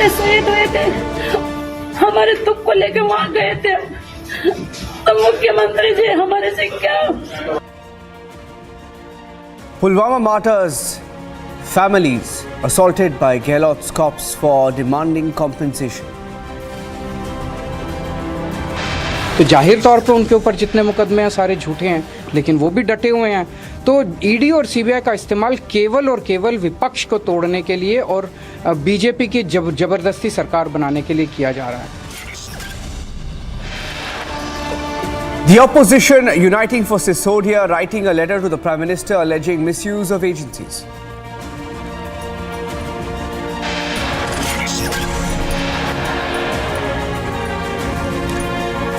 में शहीद हुए थे, हमारे दुख को लेकर वहां गए थे, तो मुख्यमंत्री जी हमारे से क्या। Pulwama Martyrs families assaulted by Gehlot's cops for demanding compensation. तो जाहिर तौर पे उनके ऊपर जितने मुकदमे हैं सारे झूठे हैं, लेकिन वो भी डटे हुए हैं। तो ईडी और सीबीआई का इस्तेमाल केवल और केवल विपक्ष को तोड़ने के लिए और बीजेपी की जबरदस्ती सरकार बनाने के लिए किया जा रहा है। The opposition uniting for Sisodia, writing a letter to the Prime Minister alleging misuse of agencies.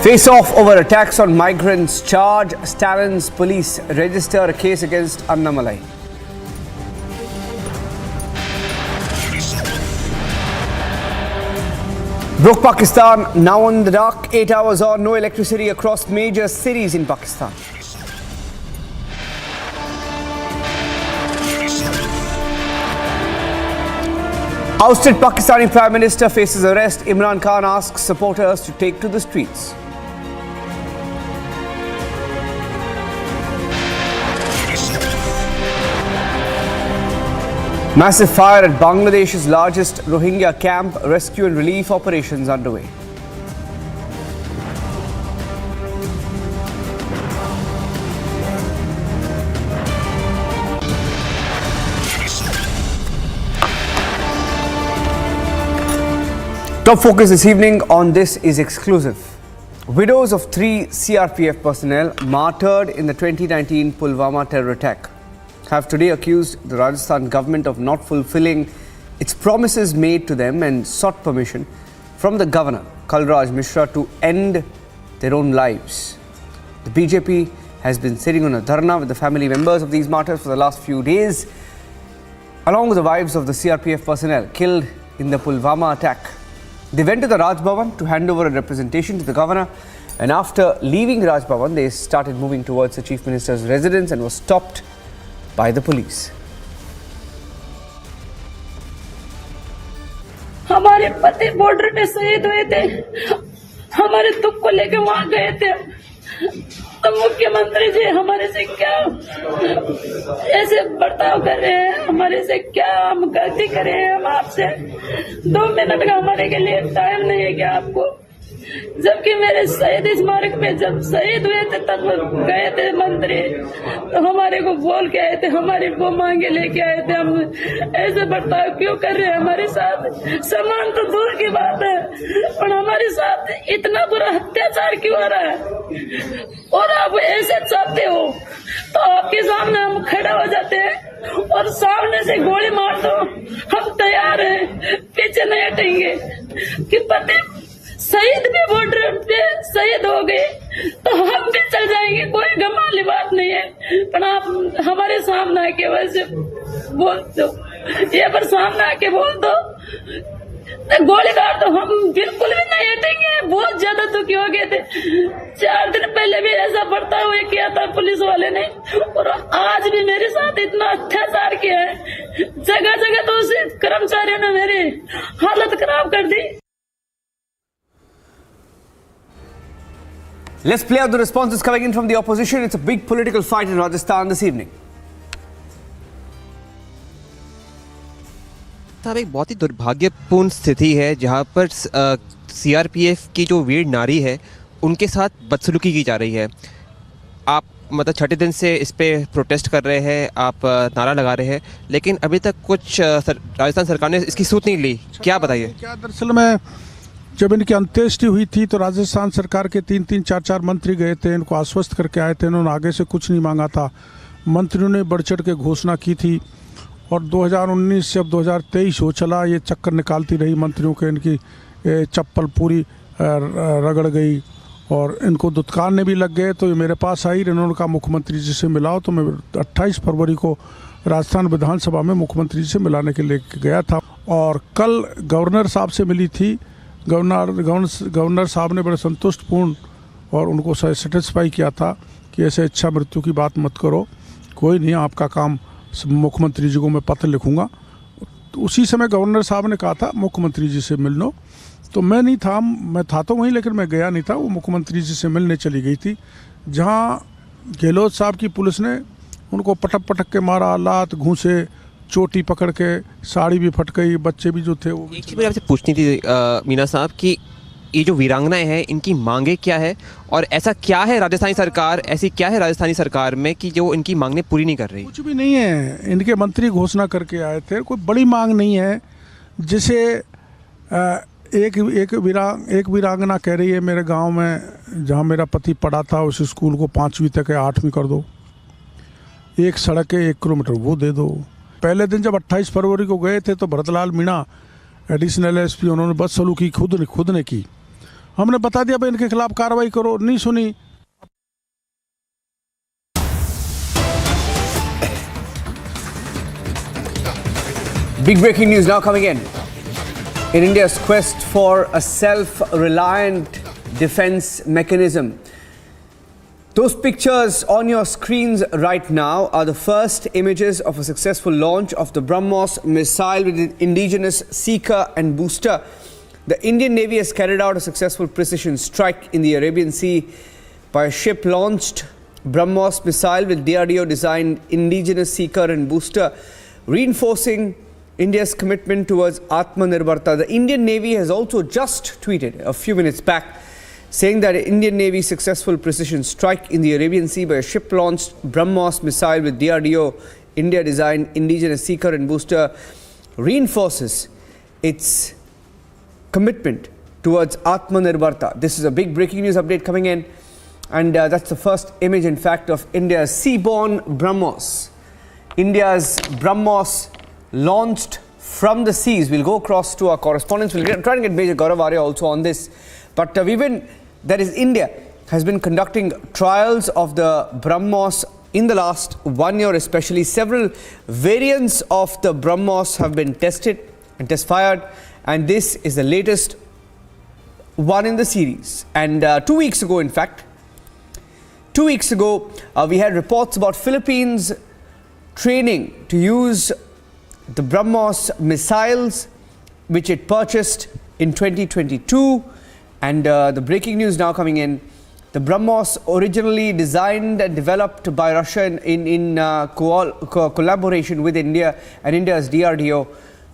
Face off over attacks on migrants. Charge Stalin's police register a case against Annamalai. Broke Pakistan now in the dark. 8 hours on, no electricity across major cities in Pakistan. Ousted Pakistani Prime Minister faces arrest. Imran Khan asks supporters to take to the streets. Massive fire at Bangladesh's largest Rohingya camp. Rescue and relief operations underway. Top focus this evening on this is exclusive. Widows of 3 CRPF personnel martyred in the 2019 Pulwama terror attack have today accused the Rajasthan government of not fulfilling its promises made to them and sought permission from the governor, Kalraj Mishra, to end their own lives. The BJP has been sitting on a dharna with the family members of these martyrs for the last few days, along with the wives of the CRPF personnel killed in the Pulwama attack. They went to the Raj Bhavan to hand over a representation to the governor, and after leaving Raj Bhavan, they started moving towards the Chief Minister's residence and were stopped by the police. हमारे पति border पे शहीद हुए थे, हमारे दुख को लेकर वहां गए थे, तो मुख्यमंत्री जी हमारे से क्या ऐसे बर्ताव कर रहे हैं, हमारे से क्या हम गलती करे हैं। हम आपसे 2 मिनट का हमारे के लिए टाइम नहीं है क्या आपको? जबकि मेरे शहीद स्मारक पे जब शहीद हुए थे तब गए थे मंत्री, तो हमारे को बोल के आए थे, हमारी वो मांगे लेके आए थे। हम ऐसे बर्ताव क्यों कर रहे हैं हमारे साथ? सम्मान तो दूर की बात है, पर हमारे साथ इतना बुरा अत्याचार क्यों हो रहा है? और आप ऐसे चाहते हो तो आपके सामने हम खड़ा हो जाते हैं और सामने से गोली मार दो, हम तैयार हैं, पीछे नहीं हटेंगे। कि पति शहीद भी बॉर्डर पे शहीद हो गए तो हम भी चल जाएंगे, कोई गम वाली बात नहीं है। पर आप हमारे सामने आके वैसे बोल दो, ये पर सामने आके बोल दो गोली काट दो, हम बिल्कुल भी नहीं हटेंगे। बहुत ज्यादा दुखी हो गए थे। 4 दिन पहले भी ऐसा बर्ताव किया था पुलिस वाले ने, और आज भी मेरे साथ इतना अत्याचार किया है। जगह जगह तो उसे कर्मचारियों ने मेरी हालत खराब कर दी। Let's play out the responses coming in from the opposition. It's a big political fight in Rajasthan this evening. साहब, एक बहुत ही दुर्भाग्यपूर्ण स्थिति है जहां पर सीआरपीएफ की जो वीर नारी है उनके साथ बदसलूकी की जा रही है। आप मतलब 6ठे दिन से इस पे प्रोटेस्ट कर रहे हैं, आप नारा लगा रहे हैं, लेकिन अभी तक कुछ राजस्थान सरकार ने इसकी सूत नहीं ली। क्या बताइए? क्या दरअसल में जब इनकी अंत्येष्टि हुई थी तो राजस्थान सरकार के 3-3, 4-4 मंत्री गए थे, इनको आश्वस्त करके आए थे। इन्होंने आगे से कुछ नहीं मांगा था। मंत्रियों ने बढ़ चढ़ के घोषणा की थी, और 2019 से अब 2023 हो चला, ये चक्कर निकालती रही मंत्रियों के। इनकी चप्पल पूरी रगड़ गई और इनको दुत्कारने भी लग गए। तो ये मेरे पास आई, इन्होंने कहा मुख्यमंत्री जी से मिलाओ। तो मैं 28 फरवरी को राजस्थान विधानसभा में मुख्यमंत्री जी से मिलाने के लिए गया था, और कल गवर्नर साहब से मिली थी। गवर्नर साहब ने बड़े संतुष्टपूर्ण और उनको सेटिस्फाई किया था कि ऐसे इच्छा मृत्यु की बात मत करो, कोई नहीं, आपका काम मुख्यमंत्री जी को मैं पत्र लिखूंगा तो उसी समय गवर्नर साहब ने कहा था मुख्यमंत्री जी से मिल लो, तो मैं नहीं था, मैं था तो वहीं लेकिन मैं गया नहीं था। वो मुख्यमंत्री जी से मिलने चली गई थी, जहाँ गहलोत साहब की पुलिस ने उनको पटक पटक के मारा, लात घूंसे, चोटी पकड़ के, साड़ी भी फट गई, बच्चे भी जो थे वो भी। एक चीज़ मुझे आपसे पूछनी थी मीना साहब कि ये जो वीरांगनाएं हैं इनकी मांगे क्या है, और ऐसा क्या है राजस्थानी सरकार, ऐसी क्या है राजस्थानी सरकार में कि जो इनकी मांगें पूरी नहीं कर रही? कुछ भी नहीं है, इनके मंत्री घोषणा करके आए थे, कोई बड़ी मांग नहीं है। जैसे एक वीरांगना कह रही है मेरे गांव में जहां मेरा पति पढ़ा था उस स्कूल को 5वीं तक है 8वीं कर दो, एक सड़क है 1 किलोमीटर वो दे दो। पहले दिन जब 28 फरवरी को गए थे तो भरतलाल मीणा एडिशनल एसपी उन्होंने बदसलूकी खुद ने की, हमने बता दिया भाई इनके खिलाफ कार्रवाई करो, नहीं सुनी। Big breaking news now coming in. In India's quest for a self-reliant defense mechanism. Those pictures on your screens right now are the first images of a successful launch of the BrahMos missile with indigenous seeker and booster. The Indian Navy has carried out a successful precision strike in the Arabian Sea by a ship-launched BrahMos missile with DRDO-designed indigenous seeker and booster, reinforcing India's commitment towards Atmanirbharta. The Indian Navy has also just tweeted a few minutes back saying that Indian Navy's successful precision strike in the Arabian Sea by a ship-launched BrahMos missile with DRDO India-designed indigenous seeker and booster reinforces its commitment towards Atmanirbharta. This is a big breaking news update coming in, and that's the first image, in fact, of India's seaborne BrahMos. India's BrahMos launched from the seas. We'll go across to our correspondents. We'll try to get Major Gaurav Arya also on this. But India has been conducting trials of the BrahMos in the last 1 year, especially. Several variants of the BrahMos have been tested and test fired, and this is the latest one in the series. And 2 weeks ago, in fact, we had reports about Philippines training to use the BrahMos missiles, which it purchased in 2022. And the breaking news now coming in, the BrahMos, originally designed and developed by Russia in collaboration with India and India's DRDO,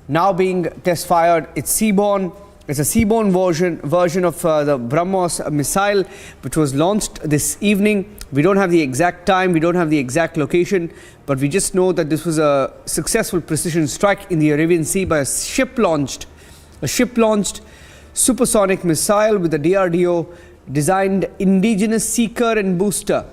now being test fired. It's seaborne. It's a seaborne version of the BrahMos missile, which was launched this evening. We don't have the exact time, we don't have the exact location, but we just know that this was a successful precision strike in the Arabian Sea by a ship-launched supersonic missile with a DRDO-designed indigenous seeker and booster,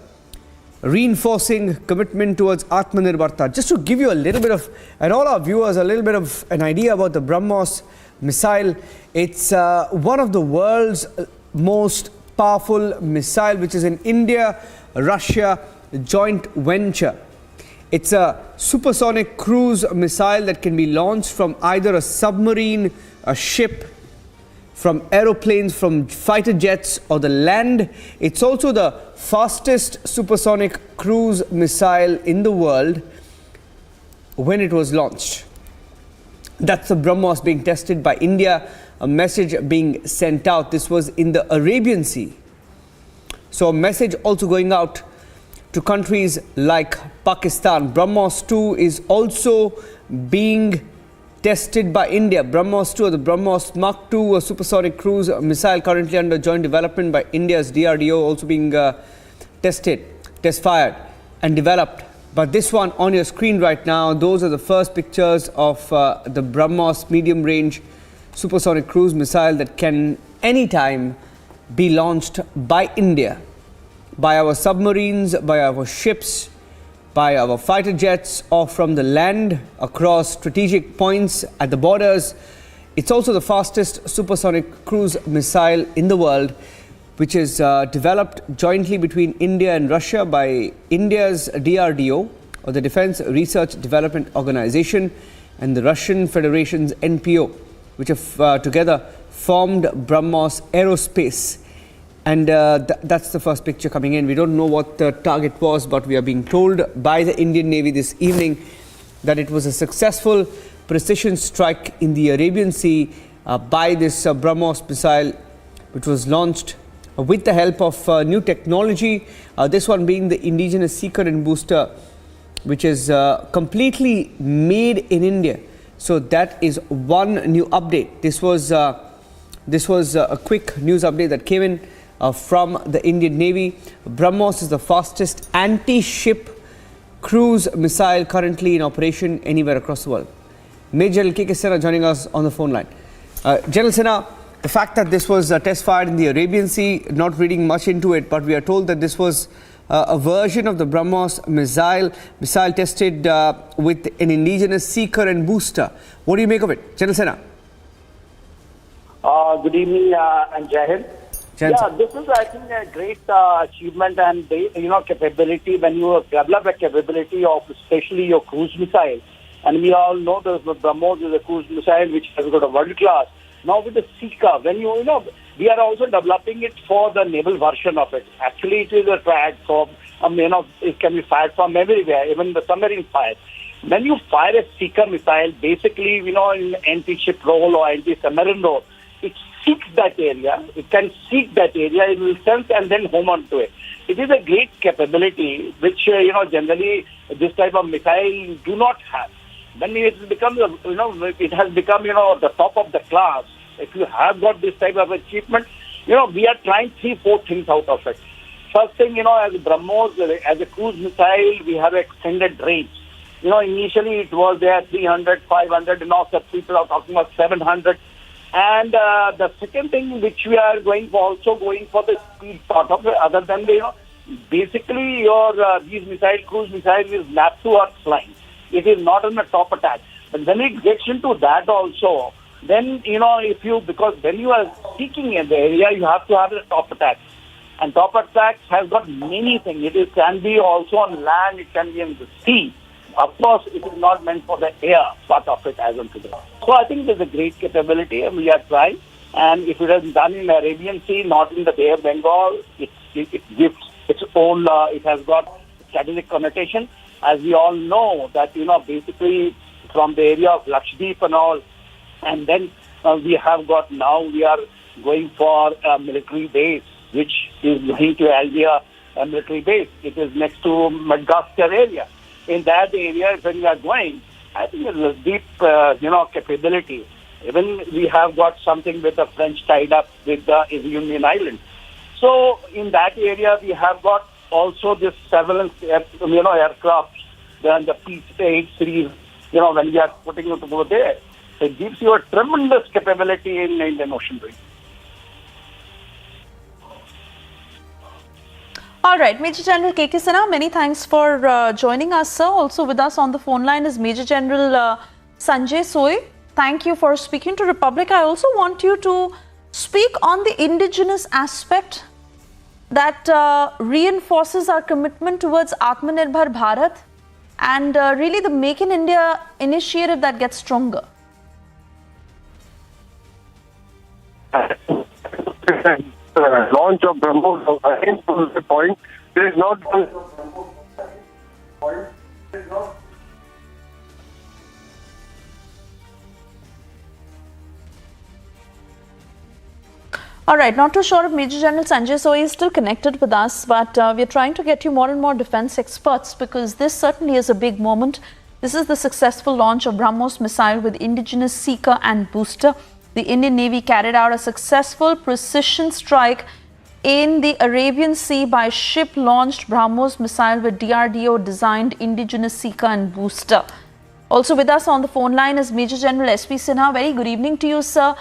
reinforcing commitment towards Atmanirbharta. Just to give you a little bit of, and all our viewers, a little bit of an idea about the BrahMos missile, it's one of the world's most powerful missile, which is an India-Russia joint venture. It's a supersonic cruise missile that can be launched from either a submarine, a ship, from aeroplanes, from fighter jets, or the land. It's also the fastest supersonic cruise missile in the world when it was launched. That's the BrahMos being tested by India, a message being sent out. This was in the Arabian Sea. So a message also going out to countries like Pakistan. BrahMos 2 is also being tested by India. BrahMos 2, or the BrahMos Mark 2, a supersonic cruise missile currently under joint development by India's DRDO, also being tested, test fired and developed. But this one on your screen right now, those are the first pictures of the BrahMos medium range supersonic cruise missile that can anytime be launched by India, by our submarines, by our ships, by our fighter jets, or from the land across strategic points at the borders. It's also the fastest supersonic cruise missile in the world, which is developed jointly between India and Russia by India's DRDO, or the Defense Research Development Organization, and the Russian Federation's NPO, which have together formed BrahMos Aerospace. And that's the first picture coming in. We don't know what the target was, but we are being told by the Indian Navy this evening that it was a successful precision strike in the Arabian Sea by this BrahMos missile, which was launched with the help of new technology, this one being the indigenous seeker and booster, which is completely made in India. So that is one new update. This was a quick news update that came in from the Indian Navy. BrahMos is the fastest anti-ship cruise missile currently in operation anywhere across the world. Major General K.K. Sinha joining us on the phone line. General Sinha, the fact that this was test fired in the Arabian Sea, not reading much into it, but we are told that this was a version of the BrahMos missile tested with an indigenous seeker and booster. What do you make of it, General Sinha? Good evening, and Jahid. Yeah, this is, I think, a great achievement and capability when you develop a capability of especially your cruise missile. And we all know that BrahMos is a cruise missile which has got a world class. Now with the Seeker, when we are also developing it for the naval version of it. Actually, it is a platform. It can be fired from everywhere, even the submarine fire. When you fire a Seeker missile, basically, in anti-ship role or anti-submarine role, it seeks that area. It can seek that area. It will sense and then home onto it. It is a great capability which generally this type of missile do not have. When it becomes, it has become, the top of the class. If you have got this type of achievement, we are trying 3-4 things out of it. First thing, as BrahMos, as a cruise missile, we have extended range. Initially it was there 300, 500, now some people are talking about 700. And the second thing which we are going for the speed part of it, other than basically your these cruise missile is mapped to Earth flying. It is not on the top attack. But when it gets into that also, then because when you are seeking in the area, you have to have a top attack. And top attack has got many things. It can be also on land, it can be in the sea. Of course, it is not meant for the air part of it as on today. So I think there's a great capability and we are trying. And if it is done in the Arabian Sea, not in the Bay of Bengal, it gives its own, it has got strategic connotation. As we all know that, basically from the area of Lakshadweep and all, and then we are going for a military base, which is going to Algeria, a military base. It is next to Madagascar area. In that area, when we are going, I think there's a deep, capability. Even we have got something with the French tied up with the Union Island. So in that area, we have got also this surveillance, aircraft, then the P-8 series, when we are putting it over there. So it gives you a tremendous capability in the Indian Ocean region. All right, Major General K.K. Sinha, many thanks for joining us, sir. Also with us on the phone line is Major General Sanjay Soy. Thank you for speaking to Republic. I also want you to speak on the indigenous aspect that reinforces our commitment towards Atmanirbhar Bharat and really the Make in India initiative that gets stronger. Launch of BrahMos, again to the point, there is not one point. All right, not too sure if Major General Sanjay Soy is still connected with us, but we're trying to get you more and more defense experts because this certainly is a big moment. This is the successful launch of BrahMos missile with indigenous seeker and booster. The Indian Navy carried out a successful precision strike in the Arabian Sea by ship-launched BrahMos missile with DRDO-designed indigenous seeker and booster. Also with us on the phone line is Major General S.P. Sinha. Very good evening to you, sir.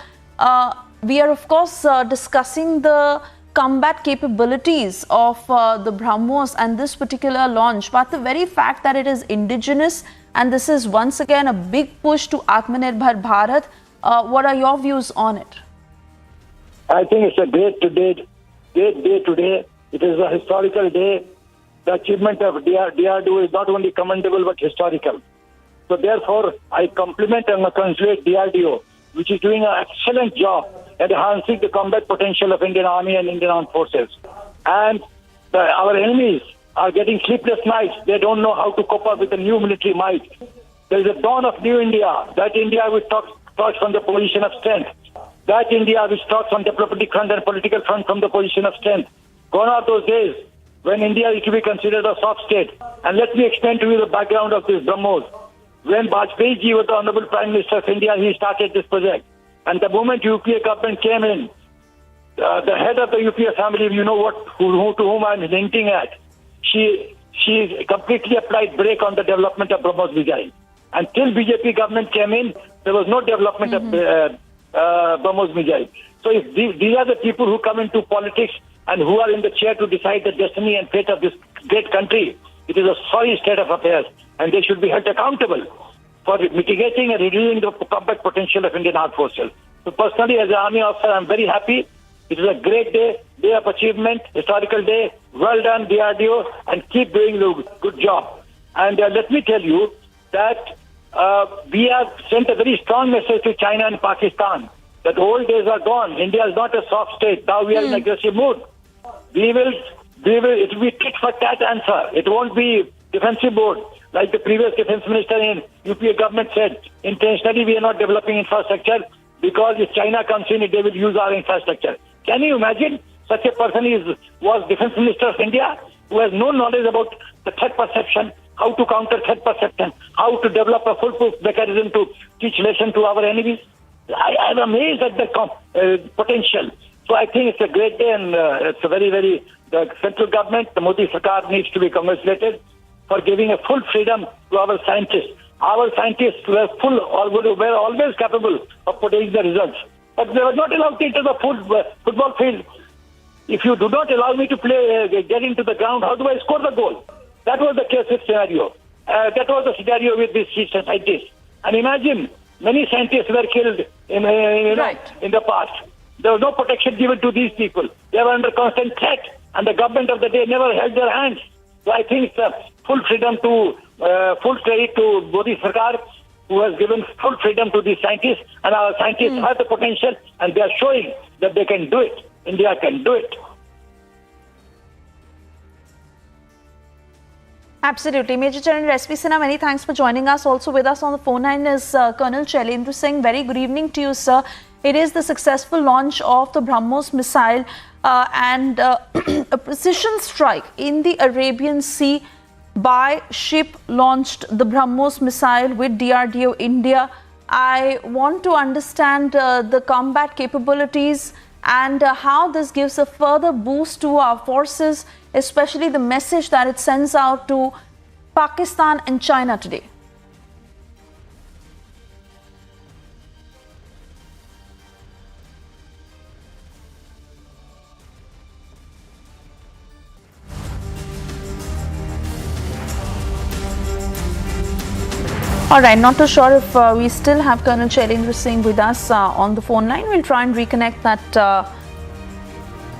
We are, of course, discussing the combat capabilities of the BrahMos and this particular launch, but the very fact that it is indigenous and this is once again a big push to Atmanirbhar Bharat. What are your views on it? I think it's a great day today. It is a historical day. The achievement of DRDO is not only commendable but historical. So therefore, I compliment and congratulate DRDO, which is doing an excellent job at enhancing the combat potential of Indian Army and Indian Armed Forces. And our enemies are getting sleepless nights. They don't know how to cope up with the new military might. There is a dawn of new India. That India which talks from the position of strength. That India which talks on diplomatic front and political front from the position of strength. Gone are those days when India is to be considered a soft state. And let me explain to you the background of this BrahMos. When Vajpayee ji was the Honorable Prime Minister of India, he started this project. And the moment UPA government came in, the head of the UPA family, you know to whom I'm hinting at, she completely applied brake on the development of BrahMos missile. Until BJP government came in, there was no development of BrahMos missile. So if these are the people who come into politics and who are in the chair to decide the destiny and fate of this great country, it is a sorry state of affairs, and they should be held accountable for mitigating and reducing the combat potential of Indian Armed Forces. So personally, as an Army officer, I'm very happy. It is a great day of achievement, historical day. Well done, DRDO, and keep doing the good job. And let me tell you that we have sent a very strong message to China and Pakistan that old days are gone. India is not a soft state. Now we are in aggressive mood. It will be tit for tat answer. It won't be defensive mode. Like the previous defense minister in UPA government said, intentionally we are not developing infrastructure because if China comes in, they will use our infrastructure. Can you imagine such a person was defense minister of India who has no knowledge about the threat perception, how to counter threat perception, how to develop a foolproof mechanism to teach lesson to our enemies? I'm amazed at the potential. So I think it's a great day, and it's a very, the central government, the Modi Sarkar needs to be congratulated for giving a full freedom to our scientists. Our scientists were always capable of putting the results. But they were not allowed to enter the football field. If you do not allow me to get into the ground, how do I score the goal? That was the case with scenario. That was the scenario with these scientists. And imagine, many scientists were killed in the past. There was no protection given to these people. They were under constant threat, and the government of the day never held their hands. So I think it's full freedom full credit to Modi Sarkar, who has given full freedom to these scientists, and our scientists have the potential, and they are showing that they can do it. India can do it. Absolutely. Major General S.P. Sinha, many thanks for joining us. Also with us on the phone line is Colonel Shailendra Singh. Very good evening to you, sir. It is the successful launch of the BrahMos missile and a precision strike in the Arabian Sea by ship launched the BrahMos missile with DRDO India. I want to understand the combat capabilities and how this gives a further boost to our forces, especially the message that it sends out to Pakistan and China today. All right, not too sure if we still have Colonel Shailendra Singh with us on the phone line. We'll try and reconnect that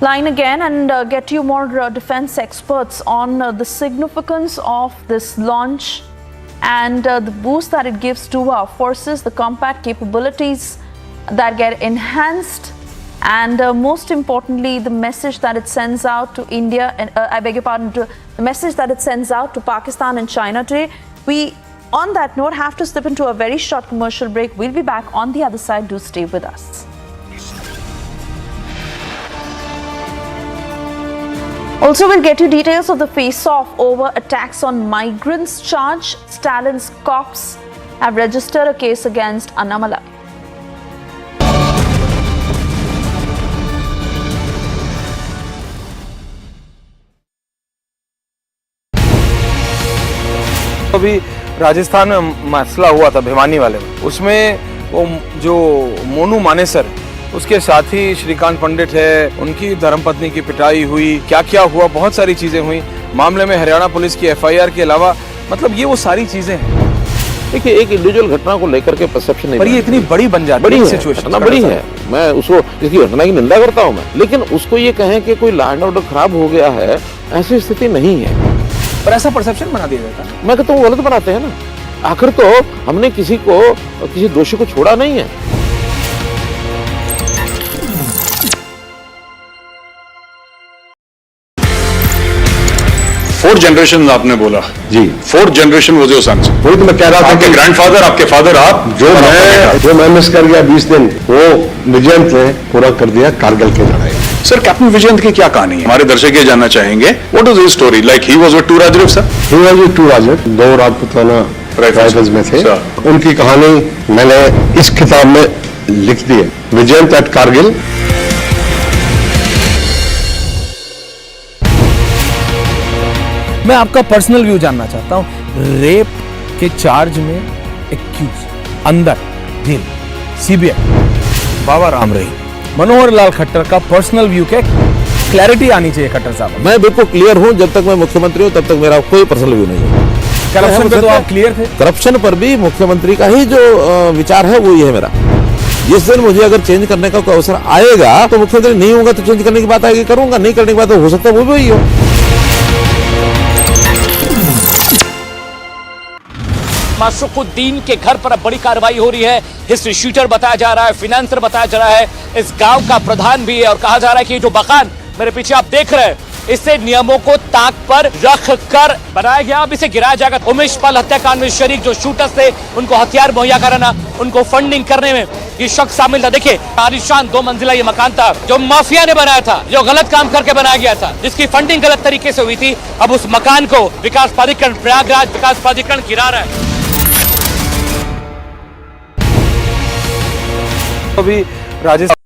line again and get you more defense experts on the significance of this launch and the boost that it gives to our forces, the combat capabilities that get enhanced, and most importantly, the message that it sends out to India, and the message that it sends out to Pakistan and China today. We, on that note, have to slip into a very short commercial break. We'll be back on the other side. Do stay with us. Also, we'll get you details of the face-off over attacks on migrants charge. Stalin's cops have registered a case against Annamalai. अभी राजस्थान में मसला हुआ था भिवानी वाले में, उसमें वो जो मोनू मानेसर, उसके साथी श्रीकांत पंडित है, उनकी धर्मपत्नी की पिटाई हुई, क्या क्या हुआ, बहुत सारी चीजें हुई। मामले में हरियाणा पुलिस की एफआईआर के अलावा मतलब ये वो सारी चीजें हैं। देखिए, एक इंडिविजुअल घटना को लेकर के परसेप्शन नहीं, पर ये इतनी बड़ी बन जाती है, सिचुएशन बड़ी है। मैं उसको इसकी घटना की निंदा करता हूँ मैं, लेकिन उसको ये कहें कि कोई लॉ एंड ऑर्डर खराब हो गया है, ऐसी स्थिति नहीं है। पर ऐसा परसेप्शन बना दिया जाता है। मैं कहता हूँ गलत बनाते हैं ना। आखिर तो हमने किसी दोषी को छोड़ा नहीं है। 4 जनरेशन आपने बोला जी 4 जनरेशन वो जो सन्स, वही तो मैं कह रहा था आपके कि ग्रैंडफादर, आपके फादर, आप जो मैं मिस कर गया 20 दिन, वो विजयंत ने पूरा कर दिया कारगिल की लड़ाई। सर कैप्टन विजयंत की क्या कहानी है, हमारे दर्शक ये जानना चाहेंगे। What is his story? Like he was with 2 Rajput sir? He was with 2 Rajput, 2 Rajputana rifles में थे। उनकी कहानी मैंने इस किताब में लिख दी है, विजयंत एट कारगिल। मैं आपका पर्सनल व्यू जानना चाहता हूं। रेप के चार्ज में एक्यूज अंदर जेल, सीबीआई, बाबा राम रही, मनोहर लाल खट्टर का पर्सनल व्यू क्या, क्लैरिटी आनी चाहिए खट्टर साहब। मैं बिल्कुल क्लियर हूं, जब तक मैं मुख्यमंत्री हूं तब तक मेरा कोई पर्सनल व्यू नहीं है। करप्शन पे तो आप क्लियर थे। करप्शन पर भी मुख्यमंत्री का ही जो विचार है वो ये है मेरा। जिस दिन मुझे अगर चेंज करने का कोई अवसर आएगा तो मुख्यमंत्री नहीं होगा तो चेंज करने की बात आएगी, करूंगा। नहीं करने की बात तो हो सकता है वो भी वही हो। माशरुकुद्दीन के घर पर अब बड़ी कार्रवाई हो रही है। हिस्ट्री शीटर बताया जा रहा है, फिनेंसर बताया जा रहा है, इस गांव का प्रधान भी है। और कहा जा रहा है कि जो मकान मेरे पीछे आप देख रहे हैं, इसे नियमों को ताक पर रख कर बनाया गया, अब इसे गिराया जाएगा। उमेश पाल हत्याकांड में शरीक जो शूटर्स थे, उनको हथियार मुहैया कराना, उनको फंडिंग करने में ये शख्स शामिल था। देखिए आलीशान 2 मंजिला ये मकान था जो माफिया ने बनाया था, जो गलत काम करके बनाया गया था, जिसकी फंडिंग गलत तरीके से हुई थी। अब उस मकान को विकास प्राधिकरण, प्रयागराज विकास प्राधिकरण गिरा रहा है। अभी Rajasthan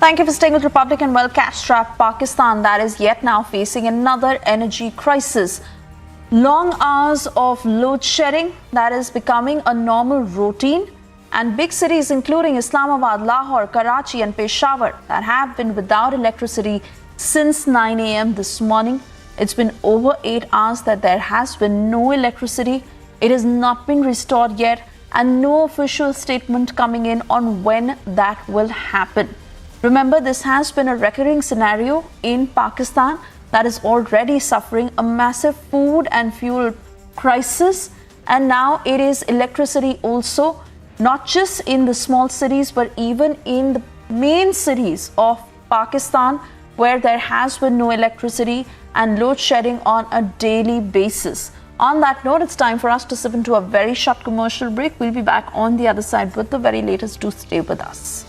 Thank you for staying with Republic and well, cash-strapped Pakistan that is yet now facing another energy crisis. Long hours of load shedding that is becoming a normal routine, and big cities including Islamabad, Lahore, Karachi and Peshawar that have been without electricity since 9 a.m. this morning. It's been over 8 hours that there has been no electricity. It has not been restored yet, and no official statement coming in on when that will happen. Remember, this has been a recurring scenario in Pakistan that is already suffering a massive food and fuel crisis, and now it is electricity also, not just in the small cities but even in the main cities of Pakistan where there has been no electricity and load shedding on a daily basis. On that note, it's time for us to slip into a very short commercial break. We'll be back on the other side with the very latest. Do stay with us.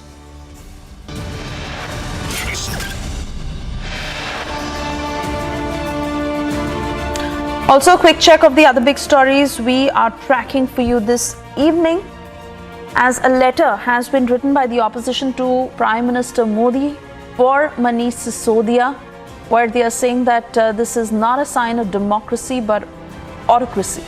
Also, a quick check of the other big stories we are tracking for you this evening, as a letter has been written by the opposition to Prime Minister Modi for Manish Sisodia, where they are saying that this is not a sign of democracy but autocracy.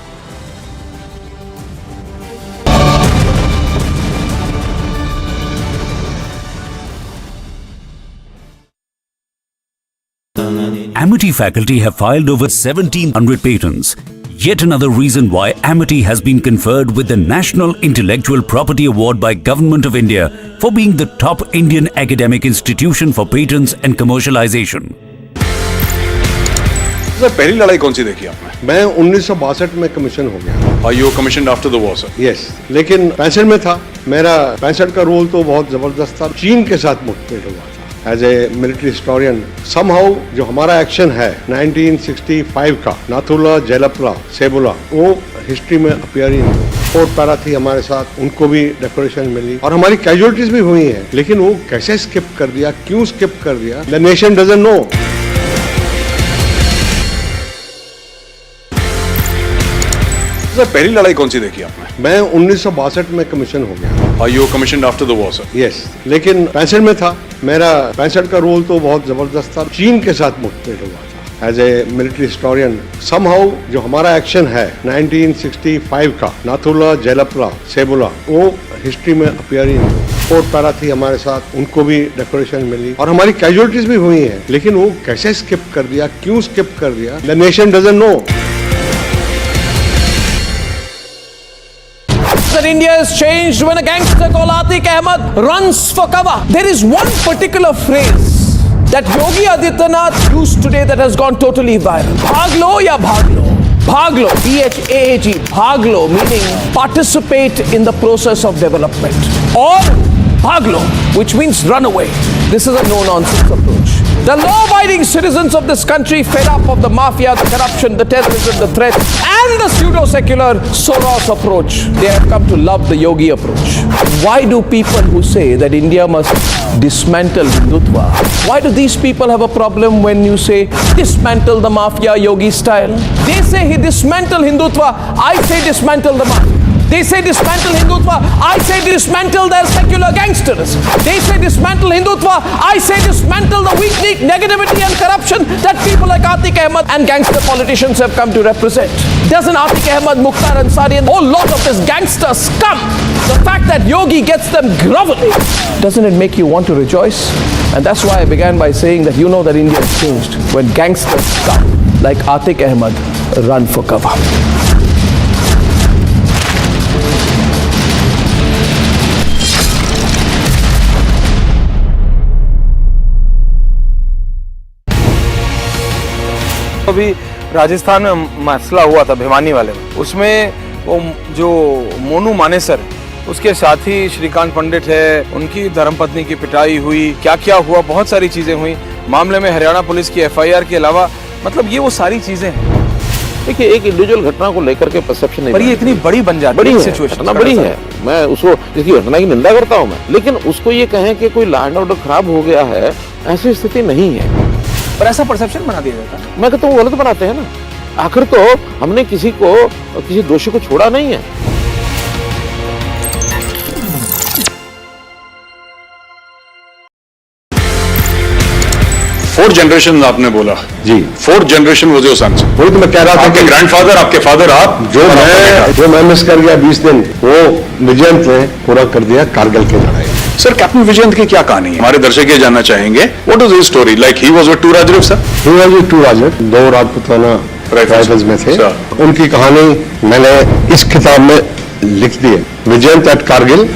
Amity faculty have filed over 1,700 patents. Yet another reason why Amity has been conferred with the National Intellectual Property Award by Government of India for being the top Indian academic institution for patents and commercialization. Sir पहली लड़ाई कौन सी देखी आपने? मैं 1962 में commission हो गया। Are you commissioned after the war, sir? Yes, लेकिन 65 में था। मेरा 65 का रोल तो बहुत जबरदस्त था। चीन के साथ मुठभेड़ हुआ था। As a military historian, somehow जो हमारा एक्शन है 1965 का, नाथुला, जेलपला, सेबुला, वो हिस्ट्री में अपीयर ही नहीं। 4 पैरा थी हमारे साथ, उनको भी डेकोरेशन मिली और हमारी कैजुअलिटीज भी हुई हैं, लेकिन वो कैसे स्किप कर दिया, क्यों स्किप कर दिया, the nation doesn't know. Sir पहली लड़ाई कौन सी देखी आपने? मैं 1962 में कमीशन हो गया। Are you commissioned after the war, sir? Yes, लेकिन 65 में था। मेरा 65 का रोल तो बहुत जबरदस्त था। चीन के साथ मुठभेड़ हुआ था। As a military historian, somehow जो हमारा एक्शन है 1965 का, नाथुला, जेलपला, सेबुला, वो हिस्ट्री में अपीयर ही नहीं। 4 पैरा थी हमारे साथ, उनको भी डेकोरेशन मिली और हमारी कैजुअलिटीज भी हुई हैं, लेकिन वो कैसे स्किप कर दिया, क्यों स्किप कर दिया, the nation doesn't know. India is changed when a gangster called Atiq Ahmed runs for cover. There is one particular phrase that Yogi Adityanath used today that has gone totally viral. भाग लो या भाग लो. भाग लो, PHAAG, भाग लो, meaning participate in the process of development. Or भाग लो, which means run away. This is a no-nonsense approach. The law-abiding citizens of this country, fed up of the mafia, the corruption, the terrorism, the threat, and the pseudo-secular Soros approach, they have come to love the Yogi approach. Why do people who say that India must dismantle Hindutva, why do these people have a problem when you say dismantle the mafia Yogi style? They say he dismantle Hindutva, I say dismantle the mafia. They say dismantle Hindutva, I say dismantle their secular gangsters. They say dismantle Hindutva, I say dismantle the weak negativity and corruption that people like Atiq Ahmed and gangster politicians have come to represent. Doesn't Atiq Ahmed, Mukhtar Ansari and a whole lot of this gangster scum, the fact that Yogi gets them groveling, doesn't it make you want to rejoice? And that's why I began by saying that you know that India has changed when gangsters scum like Atiq Ahmed run for cover. अभी राजस्थान में मसला हुआ था भिवानी वाले में, उसमें वो जो मोनू मानेसर, उसके साथी श्रीकांत पंडित है, उनकी धर्मपत्नी की पिटाई हुई, क्या क्या हुआ, बहुत सारी चीजें हुई मामले में। हरियाणा पुलिस की FIR के अलावा मतलब ये वो सारी चीजें हैं। देखिए, एक इंडिविजुअल घटना को लेकर के परसेप्शन नहीं, पर ये इतनी बड़ी बन जाती है सिचुएशन, घटना बड़ी है। मैं उसको इसकी घटना की निंदा करता हूँ मैं, लेकिन उसको ये कहें कि कोई लॉ एंड ऑर्डर खराब हो गया है, ऐसी स्थिति नहीं है। पर ऐसा परसेप्शन बना दिया जाता है। मैं कहता हूँ गलत बनाते हैं ना। आखिर तो हमने किसी दोषी को छोड़ा नहीं है। 4 जनरेशन आपने बोला जी, 4 जनरेशन वाज योर सन्स। वही तो मैं कह रहा था, आपके ग्रैंडफादर, आपके फादर, आप जो मैं मिस कर गया 20 दिन, वो विजयंत ने पूरा कर दिया कारगिल की लड़ाई। सर, कैप्टन विजयंत की क्या कहानी है? हमारे दर्शक ये जानना चाहेंगे। What is his story? Like he was with 2 Rajput sir? He was with 2 Rajput, 2 Rajputana rifles में थे। उनकी कहानी मैंने इस किताब में लिख दी है, विजयंत एट कारगिल।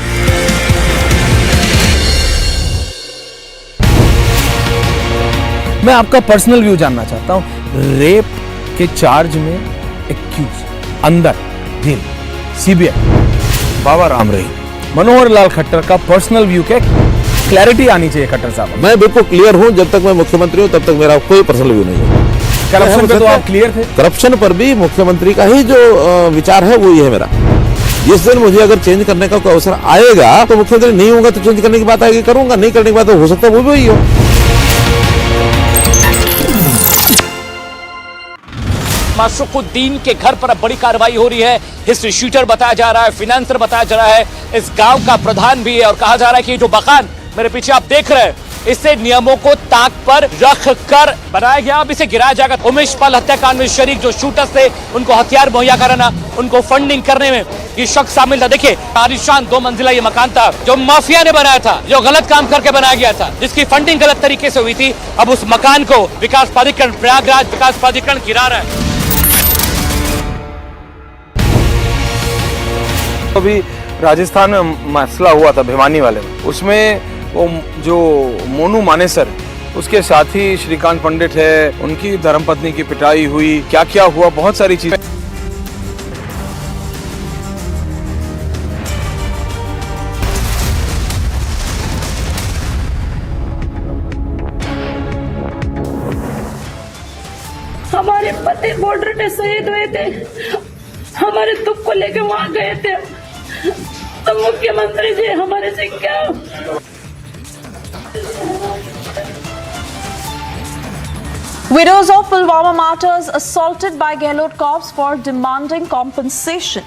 मैं आपका पर्सनल व्यू जानना चाहता हूं। रेप के चार्ज में एक्यूज अंदर जेल, CBI, बाबा राम रहीम, मनोहर लाल खट्टर का पर्सनल व्यू क्या, क्लैरिटी आनी चाहिए खट्टर साहब। मैं बिल्कुल क्लियर हूं, जब तक मैं मुख्यमंत्री हूं तब तक मेरा कोई पर्सनल व्यू नहीं है। करप्शन पे तो आप क्लियर थे। करप्शन पर भी मुख्यमंत्री का ही जो विचार है वो ये है मेरा। जिस दिन मुझे अगर चेंज करने का कोई अवसर आएगा तो मुख्यमंत्री नहीं होगा तो चेंज करने की बात आएगी, करूंगा। नहीं करने की बात हो सकता है वो भी वही हो। माशरुकुद्दीन के घर पर अब बड़ी कार्रवाई हो रही है। हिस्ट्री शीटर बताया जा रहा है, फिनेंसर बताया जा रहा है, इस गांव का प्रधान भी है और कहा जा रहा है कि ये जो मकान मेरे पीछे आप देख रहे हैं, इसे नियमों को ताक पर रख कर बनाया गया, अब इसे गिराया जाएगा। उमेश पाल हत्याकांड में शरीक जो शूटर्स थे, उनको हथियार मुहैया कराना, उनको फंडिंग करने में ये शख्स शामिल था। देखिए, आलीशान 2 मंजिला ये मकान था जो माफिया ने बनाया था, जो गलत काम करके बनाया गया था, जिसकी फंडिंग गलत तरीके से हुई थी। अब उस मकान को विकास प्राधिकरण, प्रयागराज विकास प्राधिकरण गिरा रहा है। अभी राजस्थान में मसला हुआ था भिवानी वाले में, उसमें वो जो मोनू मानेसर, उसके साथी श्रीकांत पंडित है, उनकी धर्मपत्नी की पिटाई हुई, क्या क्या हुआ, बहुत सारी चीजें। हमारे पति बॉर्डर पे शहीद हुए थे, हमारे दुख को लेकर वहां गए थे, तो मुख्यमंत्री जी हमारे से क्या। Widows of Pulwama Martyrs assaulted by Gehlot cops for demanding compensation.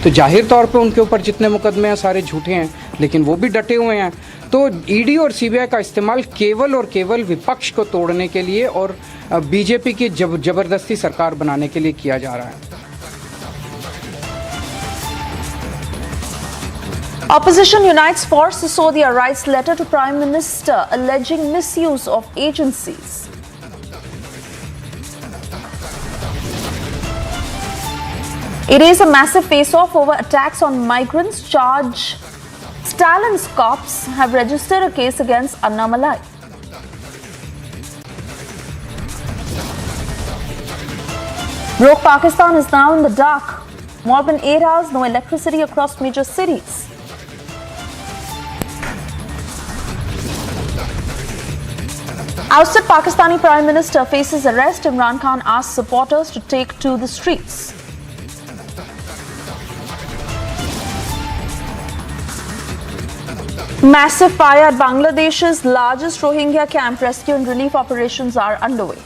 तो जाहिर तौर पे उनके ऊपर जितने मुकदमे हैं सारे झूठे हैं, लेकिन वो भी डटे हुए हैं। तो ईडी और सीबीआई का इस्तेमाल केवल और केवल विपक्ष को तोड़ने के लिए और बीजेपी की जबरदस्ती सरकार बनाने के लिए किया जा रहा है। Opposition unites force to sow their rights letter to Prime Minister alleging misuse of agencies. It is a massive face-off over attacks on migrants. Charge Stalin's cops have registered a case against Annamalai. Broke Pakistan is now in the dark. More than 8 hours, no electricity across major cities. Ousted Pakistani Prime Minister faces arrest. Imran Khan asks supporters to take to the streets. Massive fire at Bangladesh's largest Rohingya camp. Rescue and relief operations are underway.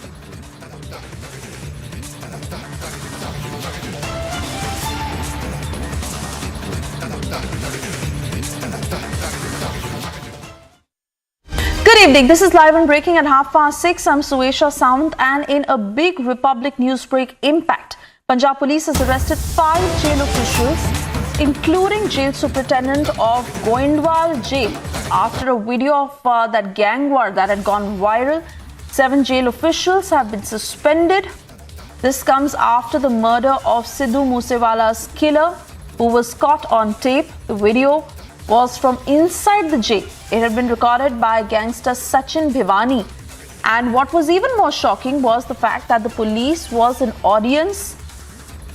Good evening. This is live and breaking at 6:30. I'm Suesha Sound, and in a big Republic newsbreak impact, Punjab police has arrested 5 jail officials, including jail superintendent of Goindwal jail, after a video of that gang war that had gone viral. 7 jail officials have been suspended. This comes after the murder of Sidhu Moosewala's killer, who was caught on tape. The video was from inside the jail. It had been recorded by gangster Sachin Bhiwani. And what was even more shocking was the fact that the police was an audience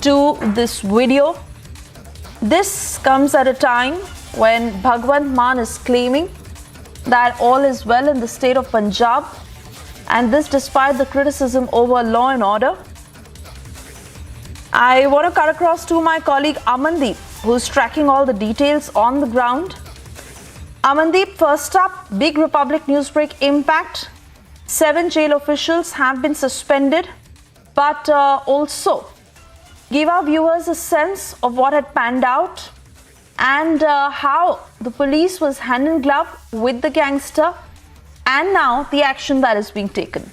to this video. This comes at a time when Bhagwant Mann is claiming that all is well in the state of Punjab, and this despite the criticism over law and order. I want to cut across to my colleague Amandeep, who's tracking all the details on the ground. Amandeep, first up, big Republic newsbreak impact. 7 jail officials have been suspended, but also give our viewers a sense of what had panned out and how the police was hand in glove with the gangster, and now the action that is being taken.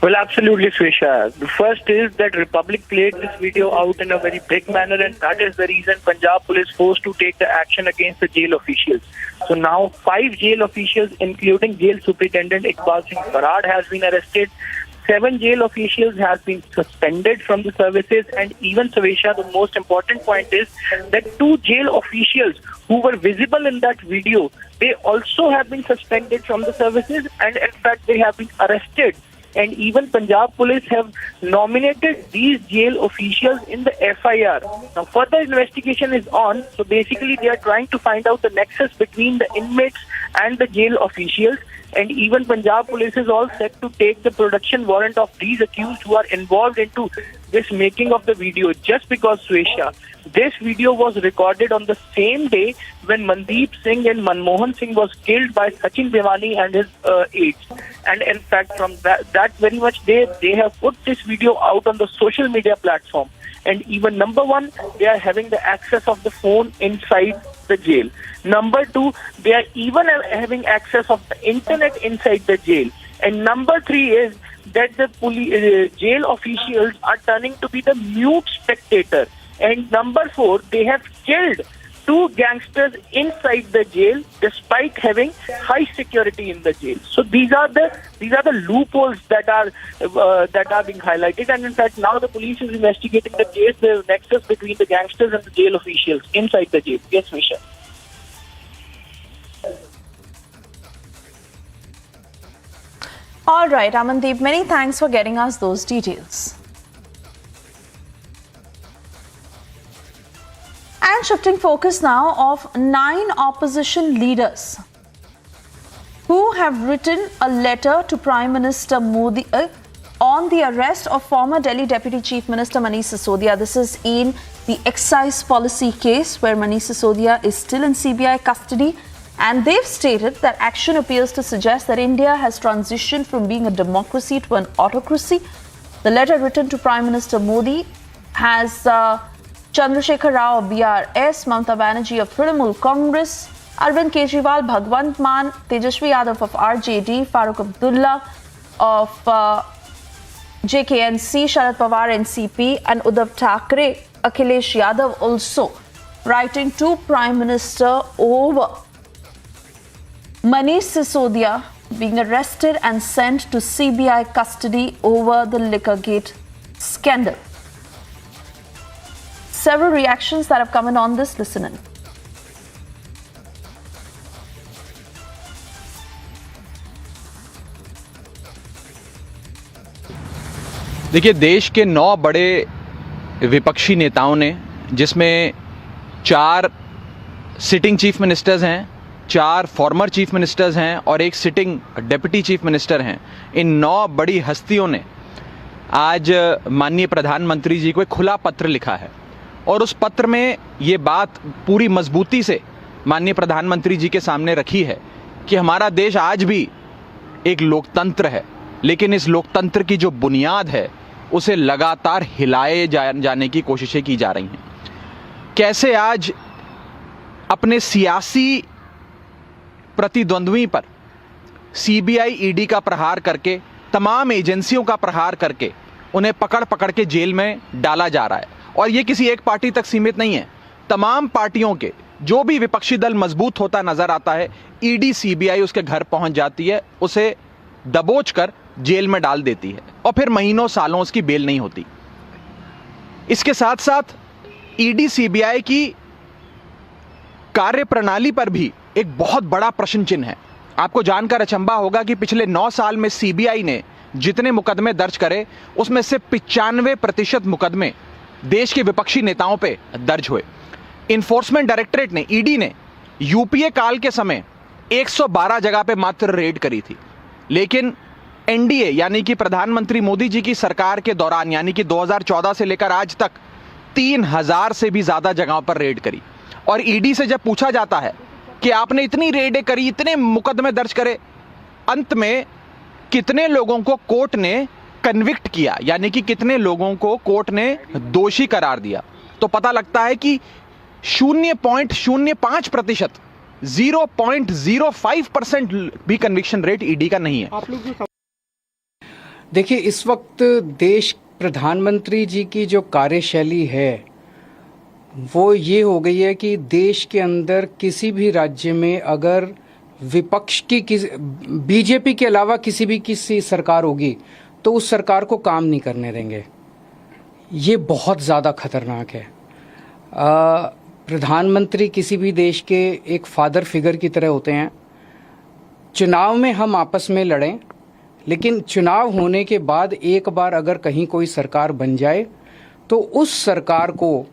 Well, absolutely, Swesha. The first is that Republic played this video out in a very big manner, and that is the reason Punjab police forced to take the action against the jail officials. So now 5 jail officials, including jail superintendent Iqbal Singh Farad, has been arrested. 7 jail officials have been suspended from the services, and even, Swesha, the most important point is that 2 jail officials who were visible in that video, they also have been suspended from the services, and in fact they have been arrested. And even Punjab police have nominated these jail officials in the FIR. Now further investigation is on. So basically they are trying to find out the nexus between the inmates and the jail officials. And even Punjab police is all set to take the production warrant of these accused who are involved into this making of the video. Just because, Swesha, this video was recorded on the same day when Mandeep Singh and Manmohan Singh was killed by Sachin Bhiwani and his aides. And in fact, from that very much day, they have put this video out on the social media platform. And even number 1, they are having the access of the phone inside the jail. Number 2, they are even having access of the internet inside the jail. And number 3 is that the jail officials are turning to be the mute spectator. And number 4, they have killed 2 gangsters inside the jail despite having high security in the jail. So these are the loopholes that are being highlighted, and in fact now the police is investigating the case, the nexus between the gangsters and the jail officials inside the jail. Yes, Misha. All right, Amandeep, many thanks for getting us those details. And shifting focus now of 9 opposition leaders who have written a letter to Prime Minister Modi on the arrest of former Delhi Deputy Chief Minister Manish Sisodia. This is in the excise policy case where Manish Sisodia is still in CBI custody, and they've stated that action appears to suggest that India has transitioned from being a democracy to an autocracy. The letter written to Prime Minister Modi has Chandrasekhar Rao of BRS, Mamata Banerjee of Trinamool Congress, Arvind Kejriwal, Bhagwant Mann, Tejashwi Yadav of RJD, Farooq Abdullah of JKNC, Sharad Pawar NCP, and Uddhav Thackeray, Akhilesh Yadav also writing to Prime Minister over Manish Sisodia being arrested and sent to CBI custody over the Liquorgate scandal. Several reactions that have come in on this. Listen in. देखिए, देश के 9 बड़े विपक्षी नेताओं ने, जिसमें 4 sitting chief ministers हैं, 4 former chief ministers हैं और 1 सिटिंग डिप्टी चीफ मिनिस्टर हैं, इन 9 बड़ी हस्तियों ने आज माननीय प्रधानमंत्री जी को एक खुला पत्र लिखा है और उस पत्र में ये बात पूरी मजबूती से माननीय प्रधानमंत्री जी के सामने रखी है कि हमारा देश आज भी एक लोकतंत्र है, लेकिन इस लोकतंत्र की जो बुनियाद है उसे लगातार हिलाए जाने की कोशिशें की जा रही हैं। कैसे आज अपने सियासी प्रतिद्वंद्वी पर सीबीआई ईडी का प्रहार करके, तमाम एजेंसियों का प्रहार करके उन्हें पकड़ पकड़ के जेल में डाला जा रहा है। और ये किसी एक पार्टी तक सीमित नहीं है, तमाम पार्टियों के जो भी विपक्षी दल मजबूत होता नजर आता है, ईडी सीबीआई उसके घर पहुंच जाती है, उसे दबोच कर जेल में डाल देती है और फिर महीनों सालों उसकी बेल नहीं होती। इसके साथ साथ ईडी सीबीआई की कार्यप्रणाली पर भी एक बहुत बड़ा प्रश्न चिन्ह है। आपको जानकर अचंभा होगा कि पिछले 9 साल में सीबीआई ने जितने मुकदमे दर्ज करे उसमें से 95% मुकदमे देश के विपक्षी नेताओं पे दर्ज हुए। इन्फोर्समेंट डायरेक्टरेट ने, ईडी ने यूपीए काल के समय 112 जगह पे मात्र रेड करी थी, लेकिन एनडीए यानी कि प्रधानमंत्री मोदी जी की सरकार के दौरान, यानी कि 2014 से लेकर आज तक 3000 से भी ज्यादा जगहों पर रेड करी। और ईडी से जब पूछा जाता है कि आपने इतनी रेडें करी, इतने मुकदमे दर्ज करे, अंत में कितने लोगों को कोर्ट ने कन्विक्ट किया, यानी कि कितने लोगों को कोर्ट ने दोषी करार दिया, तो पता लगता है कि 0.05%, 0.05% भी कन्विक्शन रेट ईडी का नहीं है। देखिए, इस वक्त देश प्रधानमंत्री जी की जो कार्यशैली है वो ये हो गई है कि देश के अंदर किसी भी राज्य में अगर विपक्ष की बीजेपी के अलावा किसी सरकार होगी तो उस सरकार को काम नहीं करने देंगे। ये बहुत ज़्यादा खतरनाक है। प्रधानमंत्री किसी भी देश के एक फादर फिगर की तरह होते हैं। चुनाव में हम आपस में लड़ें, लेकिन चुनाव होने के बाद एक बार अगर कहीं कोई सरकार बन जाए तो उस सरकार को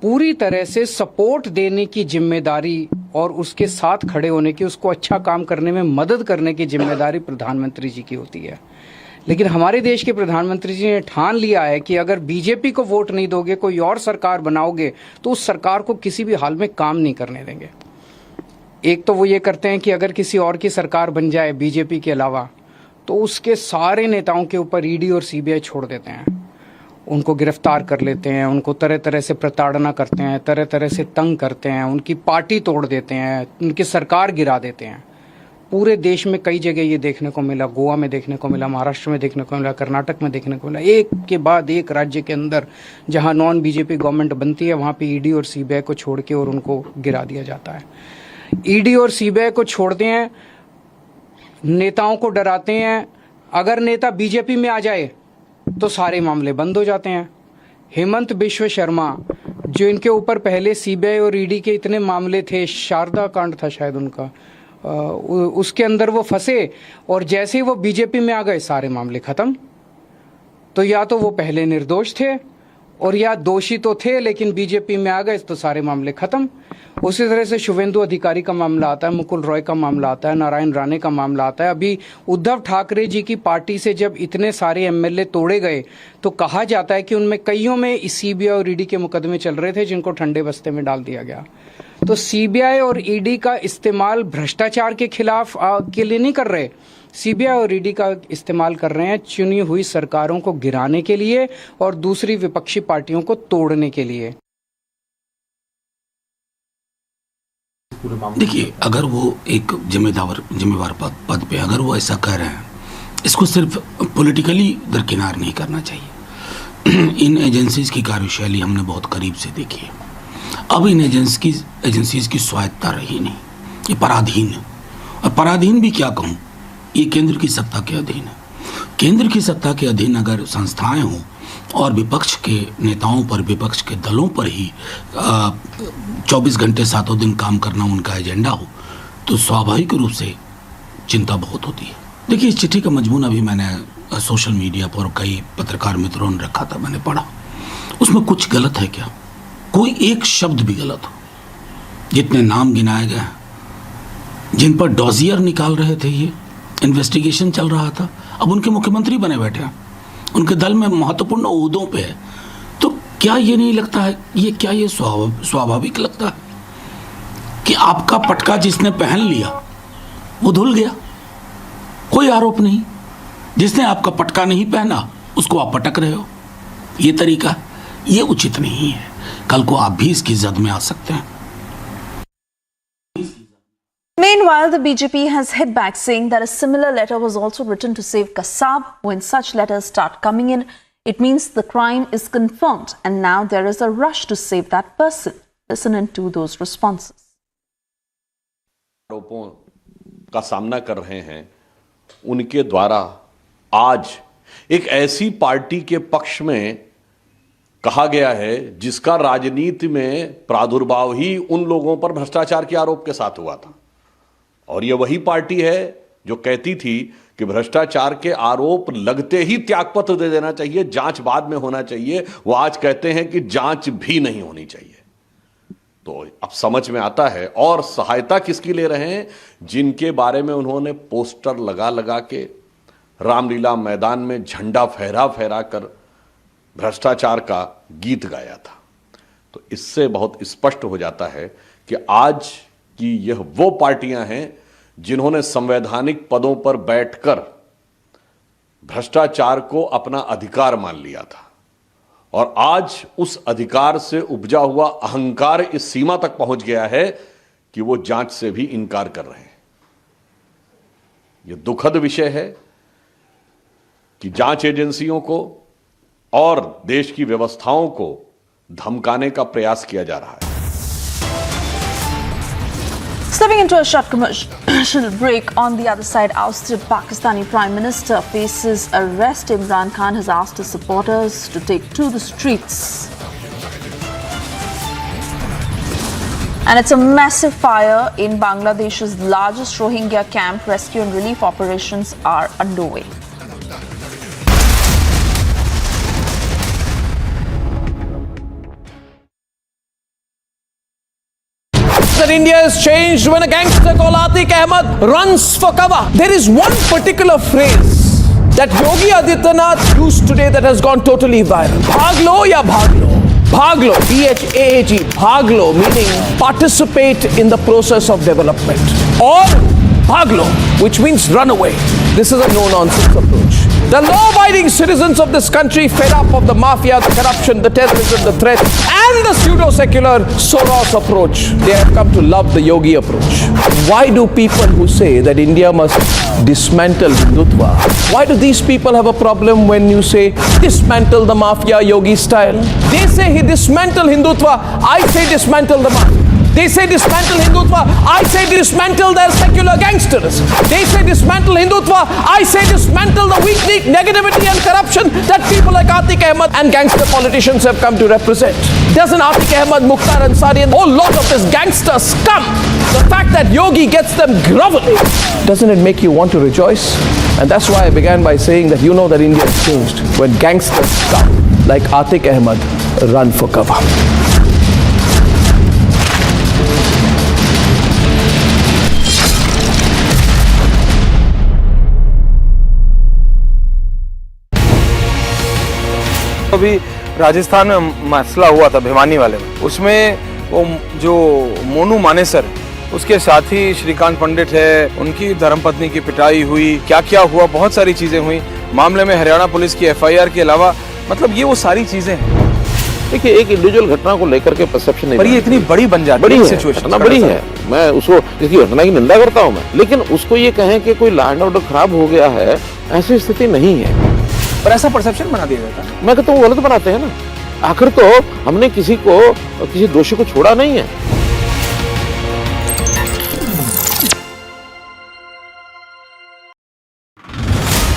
पूरी तरह से सपोर्ट देने की जिम्मेदारी और उसके साथ खड़े होने की, उसको अच्छा काम करने में मदद करने की जिम्मेदारी प्रधानमंत्री जी की होती है। लेकिन हमारे देश के प्रधानमंत्री जी ने ठान लिया है कि अगर बीजेपी को वोट नहीं दोगे, कोई और सरकार बनाओगे, तो उस सरकार को किसी भी हाल में काम नहीं करने देंगे। एक तो वो ये करते हैं कि अगर किसी और की सरकार बन जाए बीजेपी के अलावा, तो उसके सारे नेताओं के ऊपर ईडी और सीबीआई छोड़ देते हैं, उनको गिरफ्तार कर लेते हैं, उनको तरह तरह से प्रताड़ना करते हैं, तरह तरह से तंग करते हैं, उनकी पार्टी तोड़ देते हैं, उनकी सरकार गिरा देते हैं। पूरे देश में कई जगह ये देखने को मिला, गोवा में देखने को मिला, महाराष्ट्र में देखने को मिला, कर्नाटक में देखने को मिला। एक के बाद एक राज्य के अंदर जहां नॉन बीजेपी गवर्नमेंट बनती है वहां पे ईडी और सीबीआई को छोड़ के और उनको गिरा दिया जाता है। ईडी और सीबीआई को छोड़ते हैं, नेताओं को डराते हैं, अगर नेता बीजेपी में आ जाए तो सारे मामले बंद हो जाते हैं। हेमंत बिश्व शर्मा, जो इनके ऊपर पहले सीबीआई और ईडी के इतने मामले थे, शारदा कांड था शायद उनका, उसके अंदर वो फंसे और जैसे ही वो बीजेपी में आ गए सारे मामले खत्म। तो या तो वो पहले निर्दोष थे और या दोषी तो थे लेकिन बीजेपी में आ गए तो सारे मामले खत्म। उसी तरह से शुभेंदु अधिकारी का मामला आता है, मुकुल रॉय का मामला आता है, नारायण राणे का मामला आता है। अभी उद्धव ठाकरे जी की पार्टी से जब इतने सारे एमएलए तोड़े गए तो कहा जाता है कि उनमें कईयों में सीबीआई और ईडी के मुकदमे चल रहे थे जिनको ठंडे बस्ते में डाल दिया गया। तो सीबीआई और ईडी का इस्तेमाल भ्रष्टाचार के खिलाफ के लिए नहीं कर रहे, सीबीआई और ईडी का इस्तेमाल कर रहे हैं चुनी हुई सरकारों को गिराने के लिए और दूसरी विपक्षी पार्टियों को तोड़ने के लिए। देखिए, अगर वो एक जिम्मेवार पद पे अगर वो ऐसा कर रहे हैं, इसको सिर्फ पॉलिटिकली दरकिनार नहीं करना चाहिए। इन एजेंसीज की कार्यशैली हमने बहुत करीब से देखी है। अब इन एजेंसीज की स्वायत्ता रही नहीं, ये पराधीन है। और पराधीन भी क्या कहूँ, ये केंद्र की सत्ता के अधीन है। केंद्र की सत्ता के अधीन अगर संस्थाएं हों और विपक्ष के नेताओं पर, विपक्ष के दलों पर ही 24 घंटे 7 दिन काम करना उनका एजेंडा हो, तो स्वाभाविक रूप से चिंता बहुत होती है। देखिए, इस चिट्ठी का मजमून अभी मैंने सोशल मीडिया पर कई पत्रकार मित्रों ने रखा था, मैंने पढ़ा, उसमें कुछ गलत है क्या? कोई एक शब्द भी गलत हो? जितने नाम गिनाए गए, जिन पर डॉजियर निकाल रहे थे, ये इन्वेस्टिगेशन चल रहा था, अब उनके मुख्यमंत्री बने बैठे हैं, उनके दल में महत्वपूर्ण ओहदों पे है, तो क्या ये नहीं लगता है, क्या ये स्वाभाविक लगता है कि आपका पटका जिसने पहन लिया वो धुल गया, कोई आरोप नहीं, जिसने आपका पटका नहीं पहना उसको आप पटक रहे हो? ये तरीका, ये उचित नहीं है। कल को आप भी इसकी जद में आ सकते हैं। Meanwhile, the BJP has hit back, saying that a similar letter was also written to save Kassab. When such letters start coming in, it means the crime is confirmed, and now there is a rush to save that person. Listen into those responses. आरोपों का सामना कर रहे हैं, उनके द्वारा आज एक ऐसी पार्टी के पक्ष में कहा गया है जिसका राजनीति में प्रादुर्भाव ही उन लोगों पर भ्रष्टाचार के आरोप के साथ हुआ था, और यह वही पार्टी है जो कहती थी कि भ्रष्टाचार के आरोप लगते ही त्यागपत्र दे देना चाहिए, जांच बाद में होना चाहिए। वो आज कहते हैं कि जांच भी नहीं होनी चाहिए। तो अब समझ में आता है। और सहायता किसकी ले रहे हैं? जिनके बारे में उन्होंने पोस्टर लगा लगा के रामलीला मैदान में झंडा फहरा फहरा कर भ्रष्टाचार का गीत गाया था। तो इससे बहुत स्पष्ट हो जाता है कि आज की यह वो पार्टियां हैं जिन्होंने संवैधानिक पदों पर बैठकर भ्रष्टाचार को अपना अधिकार मान लिया था, और आज उस अधिकार से उपजा हुआ अहंकार इस सीमा तक पहुंच गया है कि वो जांच से भी इनकार कर रहे हैं। यह दुखद विषय है कि जांच एजेंसियों को और देश की व्यवस्थाओं को धमकाने का प्रयास किया जा रहा है। Stepping into a short commercial break, on the other side, ousted Pakistani Prime Minister faces arrest. Imran Khan has asked his supporters to take to the streets. And it's a massive fire in Bangladesh's largest Rohingya camp. Rescue and relief operations are underway. That India has changed when a gangster called Atiq Ahmed runs for cover. There is one particular phrase that Yogi Adityanath used today that has gone totally viral. Bhaglo ya bhaglo. Bhaglo, B-H-A-G, bhaglo, meaning participate in the process of development. Or bhaglo, which means run away. This is a no-nonsense approach. The law-abiding citizens of this country, fed up of the mafia, the corruption, the terrorism, the threat, and the pseudo-secular Soros approach, they have come to love the Yogi approach. Why do people who say that India must dismantle Hindutva, why do these people have a problem when you say dismantle the mafia Yogi style? They say he dismantle Hindutva, I say dismantle the mafia. They say dismantle Hindutva, I say dismantle their secular gangsters. They say dismantle Hindutva, I say dismantle the weak negativity and corruption that people like Atiq Ahmed and gangster politicians have come to represent. Doesn't Atiq Ahmed, Mukhtar Ansari and a whole lot of this gangster scum, the fact that Yogi gets them groveling, doesn't it make you want to rejoice? And that's why I began by saying that you know that India has changed when gangster scum like Atiq Ahmed run for cover. अभी राजस्थान में मसला हुआ था भिवानी वाले में, उसमें वो जो मोनू मानेसर, उसके साथी श्रीकांत पंडित है, उनकी धर्मपत्नी की पिटाई हुई, क्या क्या हुआ, बहुत सारी चीजें हुई। मामले में हरियाणा पुलिस की एफआईआर के अलावा मतलब ये वो सारी चीजें हैं। देखिए, एक इंडिविजुअल घटना को लेकर के परसेप्शन नहीं, पर ये इतनी बड़ी बन जाती बड़ी है, घटना बड़ी है। मैं उसको इसकी घटना की निंदा करता हूँ मैं, लेकिन उसको ये कहें कि कोई लॉ एंड ऑर्डर खराब हो गया है, ऐसी स्थिति नहीं है। पर ऐसा परसेप्शन बना दिया जाता है। मैं कहता हूँ गलत बनाते हैं ना। आखिर तो हमने किसी दोषी को छोड़ा नहीं है।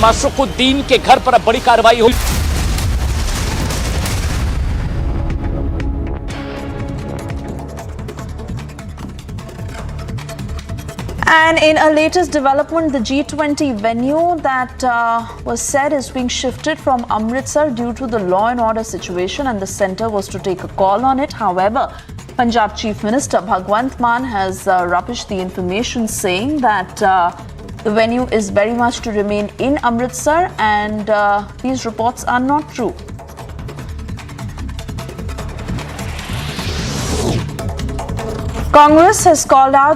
माशुकुद्दीन के घर पर अब बड़ी कार्रवाई हुई। And in a latest development, the G20 venue that was said is being shifted from Amritsar due to the law and order situation, and the centre was to take a call on it. However, Punjab Chief Minister Bhagwant Mann has rubbished the information, saying that the venue is very much to remain in Amritsar, and these reports are not true. Congress has called out